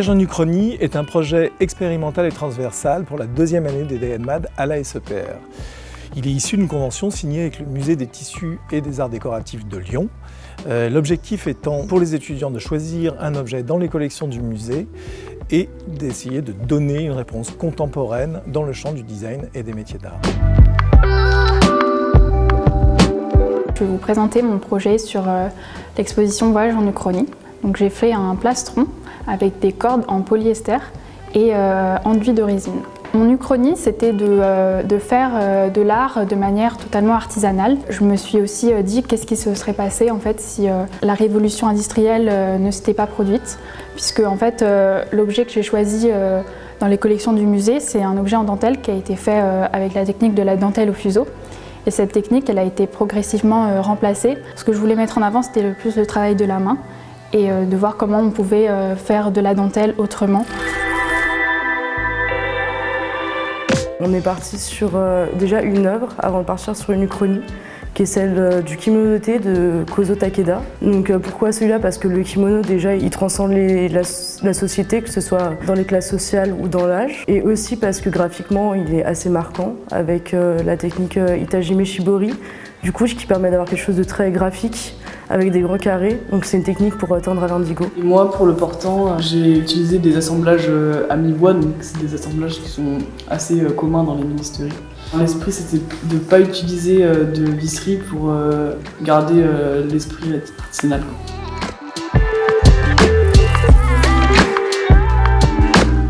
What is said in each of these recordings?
Voyage en Uchronie est un projet expérimental et transversal pour la deuxième année des DNMAD à la SEPR. Il est issu d'une convention signée avec le Musée des Tissus et des Arts Décoratifs de Lyon. L'objectif étant pour les étudiants de choisir un objet dans les collections du musée et d'essayer de donner une réponse contemporaine dans le champ du design et des métiers d'art. Je vais vous présenter mon projet sur l'exposition Voyage en Uchronie. Donc j'ai fait un plastron avec des cordes en polyester et enduit de résine. Mon uchronie, c'était de faire de l'art de manière totalement artisanale. Je me suis aussi dit qu'est-ce qui se serait passé en fait si la révolution industrielle ne s'était pas produite, puisque en fait l'objet que j'ai choisi dans les collections du musée, c'est un objet en dentelle qui a été fait avec la technique de la dentelle au fuseau. Et cette technique, elle a été progressivement remplacée. Ce que je voulais mettre en avant, c'était le plus le travail de la main et de voir comment on pouvait faire de la dentelle autrement. On est parti sur déjà une œuvre avant de partir sur une uchronie, qui est celle du kimono de thé de Kozo Takeda. Donc pourquoi celui-là? Parce que le kimono déjà il transcende la société, que ce soit dans les classes sociales ou dans l'âge, et aussi parce que graphiquement il est assez marquant avec la technique Itajime Shibori, du coup qui permet d'avoir quelque chose de très graphique avec des grands carrés, donc c'est une technique pour teindre à l'indigo. Moi, pour le portant, j'ai utilisé des assemblages à mi-bois, donc c'est des assemblages qui sont assez communs dans les ministéries. L'esprit, c'était de ne pas utiliser de visserie pour garder l'esprit artisanal.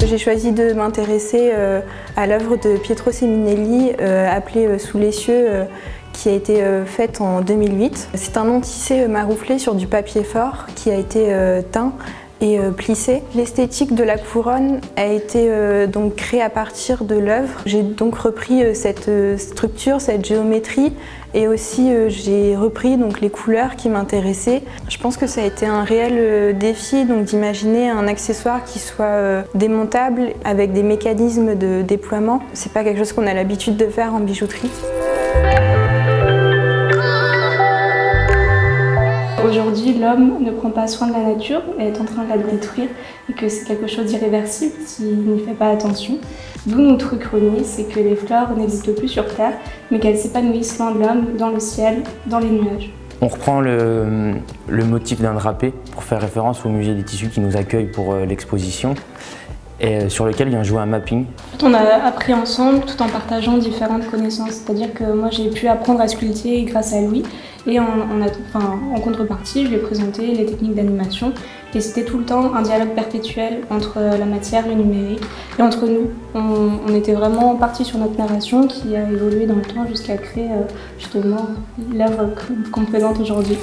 J'ai choisi de m'intéresser à l'œuvre de Pietro Seminelli, appelée Sous les cieux, qui a été faite en 2008. C'est un long tissé marouflé sur du papier fort qui a été teint et plissé. L'esthétique de la couronne a été donc créée à partir de l'œuvre. J'ai donc repris cette structure, cette géométrie, et aussi j'ai repris donc les couleurs qui m'intéressaient. Je pense que ça a été un réel défi donc d'imaginer un accessoire qui soit démontable avec des mécanismes de déploiement. C'est pas quelque chose qu'on a l'habitude de faire en bijouterie. Aujourd'hui, l'homme ne prend pas soin de la nature et est en train de la détruire, et que c'est quelque chose d'irréversible s'il n'y fait pas attention. D'où notre uchronie, c'est que les fleurs n'existent plus sur Terre, mais qu'elles s'épanouissent loin de l'homme, dans le ciel, dans les nuages. On reprend le motif d'un drapé pour faire référence au musée des tissus qui nous accueille pour l'exposition, et sur lequel vient jouer un mapping. On a appris ensemble tout en partageant différentes connaissances, c'est-à-dire que moi j'ai pu apprendre à sculpter grâce à Louis, et en contrepartie je lui ai présenté les techniques d'animation, et c'était tout le temps un dialogue perpétuel entre la matière, le numérique, et entre nous. On était vraiment partis sur notre narration qui a évolué dans le temps jusqu'à créer justement l'œuvre qu'on présente aujourd'hui.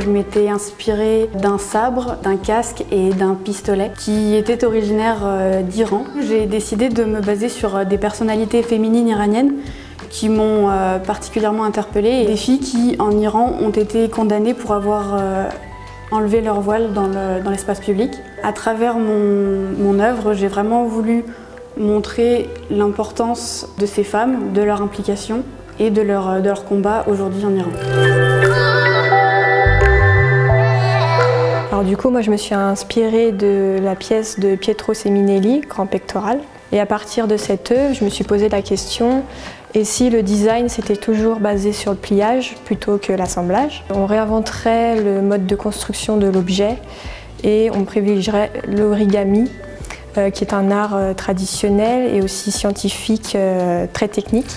Je m'étais inspirée d'un sabre, d'un casque et d'un pistolet qui étaient originaires d'Iran. J'ai décidé de me baser sur des personnalités féminines iraniennes qui m'ont particulièrement interpellée. Des filles qui, en Iran, ont été condamnées pour avoir enlevé leur voile dans l'espace public. À travers mon œuvre, j'ai vraiment voulu montrer l'importance de ces femmes, de leur implication et de leur combat aujourd'hui en Iran. Alors du coup, moi je me suis inspirée de la pièce de Pietro Seminelli, Grand Pectoral. Et à partir de cette œuvre, je me suis posé la question, et si le design s'était toujours basé sur le pliage plutôt que l'assemblage? On réinventerait le mode de construction de l'objet et on privilégierait l'origami, qui est un art traditionnel et aussi scientifique, très technique.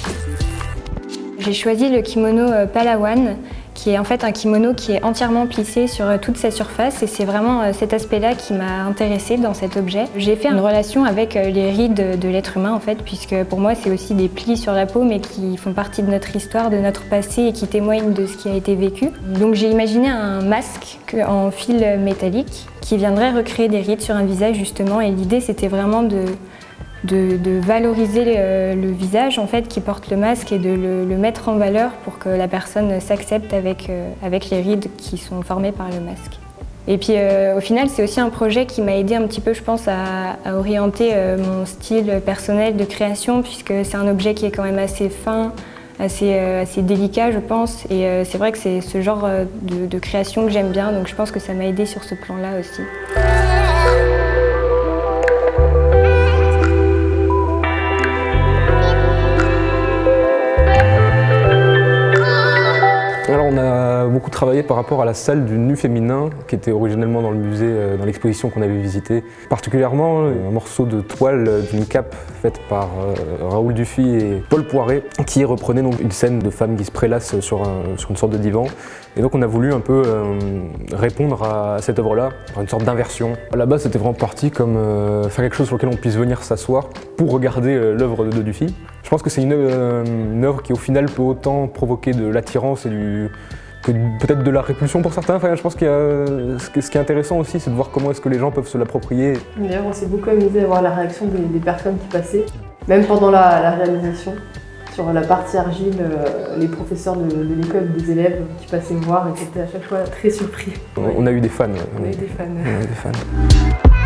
J'ai choisi le kimono Palawan, qui est en fait un kimono qui est entièrement plissé sur toute sa surface, et c'est vraiment cet aspect-là qui m'a intéressée dans cet objet. J'ai fait une relation avec les rides de l'être humain en fait, puisque pour moi c'est aussi des plis sur la peau mais qui font partie de notre histoire, de notre passé et qui témoignent de ce qui a été vécu. Donc j'ai imaginé un masque en fil métallique qui viendrait recréer des rides sur un visage justement, et l'idée c'était vraiment de valoriser le visage en fait, qui porte le masque, et de le mettre en valeur pour que la personne s'accepte avec les rides qui sont formées par le masque. Et puis au final, c'est aussi un projet qui m'a aidé un petit peu, je pense, à orienter mon style personnel de création, puisque c'est un objet qui est quand même assez fin, assez délicat, je pense. Et c'est vrai que c'est ce genre de création que j'aime bien, donc je pense que ça m'a aidée sur ce plan-là aussi. Alors on a beaucoup travaillé par rapport à la salle du nu féminin qui était originellement dans le musée, dans l'exposition qu'on avait visitée. Particulièrement un morceau de toile d'une cape faite par Raoul Dufy et Paul Poiret qui reprenait donc une scène de femme qui se prélasse sur une sorte de divan. Et donc on a voulu un peu répondre à cette œuvre-là, par une sorte d'inversion. Là-bas c'était vraiment parti comme faire quelque chose sur lequel on puisse venir s'asseoir pour regarder l'œuvre de Dufy. Je pense que c'est une œuvre qui au final peut autant provoquer de l'attirance et que peut-être de la répulsion pour certains. Enfin, je pense qu'il y a ce qui est intéressant aussi, c'est de voir comment est-ce que les gens peuvent se l'approprier. D'ailleurs, on s'est beaucoup amusé à voir la réaction des personnes qui passaient, même pendant la réalisation. Sur la partie argile, les professeurs de l'école, des élèves qui passaient me voir et qui étaient à chaque fois très surpris. On a eu des fans. On a eu des fans. On a eu des fans.